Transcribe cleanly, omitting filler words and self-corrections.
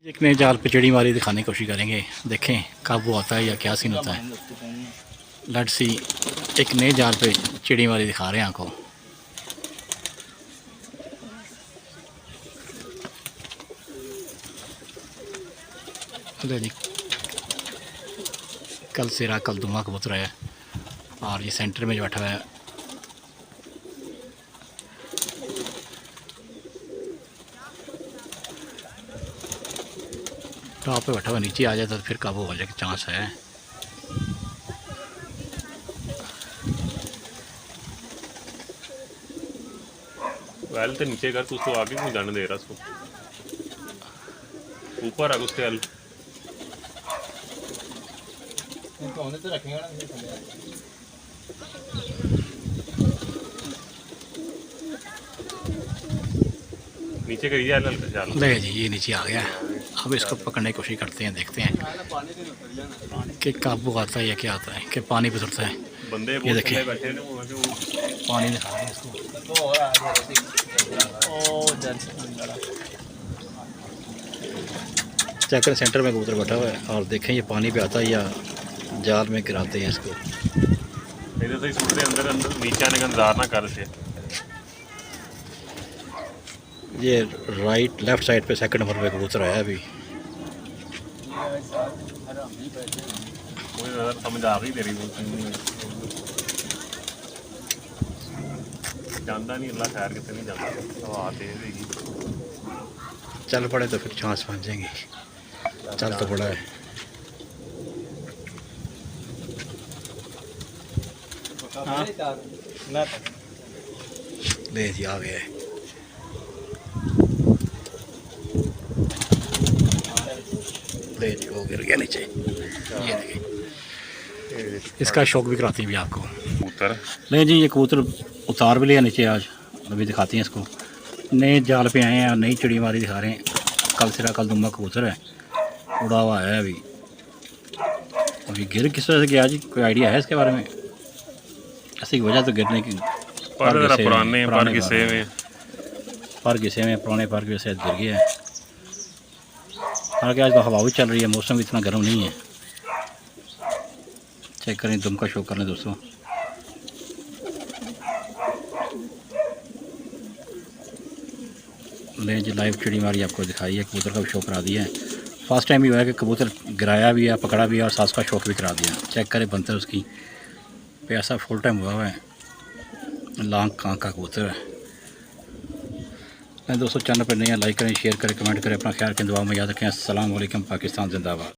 एक नए जाल पे चिड़ी मारी दिखाने की कोशिश करेंगे, देखें कब वो आता है या क्या सीन होता है। लेट्स सी, एक नए जाल पे चिड़ी मारी दिखा रहे हैं आपको। जी, कल सिरा कल दुमा कबूतर है और ये सेंटर में जो बैठा हुआ है टॉप पे बैठा हुआ, नीचे आ जाए तो फिर काबू हो जाए कि चांस है। वेल तो नीचे कर, तू उसको आगे क्यों जाने दे रहा उसको? ऊपर आ उसके हल तो रखेंगे ना। नीचे करिए हल जाल। ले जी, ये नीचे आ गया। अब इसको पकड़ने की कोशिश करते हैं, देखते हैं कि काबू आता है या क्या आता है, कि पानी पे उतरता है। बंदे ये बहुत देखिए, थल्ले बैठे ने, वो पानी दिखा रहे हैं इसको। चेक करें, सेंटर में कबूतर बैठा हुआ है और देखें ये पानी पे आता है या जाल में गिराते हैं इसको। इधर से सूट दे अंदर अंदर नीचे आने का इंतजार ना कर से। ये राइट लेफ्ट साइड पे सेकंड नंबर पे कबूतर आया अभी। मुझे नजर समझ आ रही तेरी, जानता नहीं अल्लाह खैर कितने नहीं जानता। हवा तेज है, चल पड़े तो फिर चांस बन जाएंगे। चल तो पड़ा है। ले जी, आ गया है। ले जी, वो गिर गया नीचे। ये देखिए, इसका शौक भी कराती हैं भी आपको। कबूतर ले जी, ये कबूतर उतार भी लिया नीचे आज, अभी दिखाती हैं इसको। नए जाल पे आए हैं, नई चिड़ी मारी दिखा रहे हैं। कल सिरा कल दुम्बा कबूतर है, उड़ा हुआ है अभी। अभी गिर किस वजह से गया जी, कोई आइडिया है इसके बारे में? ऐसी वजह तो गिरने की पर पुराने पर किसे में पर घिसे में पुराने पर की वजह से गिर गया है। हालांकि आज तो हवा भी चल रही है, मौसम भी इतना गर्म नहीं है। चेक करें, दुम का शो कर लें दोस्तों। ले जी, लाइव चिड़ी मारी आपको दिखाई है, कबूतर का भी शो करा दिया है। फर्स्ट टाइम ही हुआ है कि कबूतर गिराया भी है, पकड़ा भी है और सास का शौक भी करा दिया। चेक करें बनते उसकी पैसा फुल टाइम हुआ है। लांग कांग का कबूतर है। दोस्तों, चैनल पर नए लाइक करें, शेयर करें, कमेंट करें, अपना ख्याल रखें, दुआ में याद रखें। अस्सलाम वालेकुम, पाकिस्तान जिंदाबाद।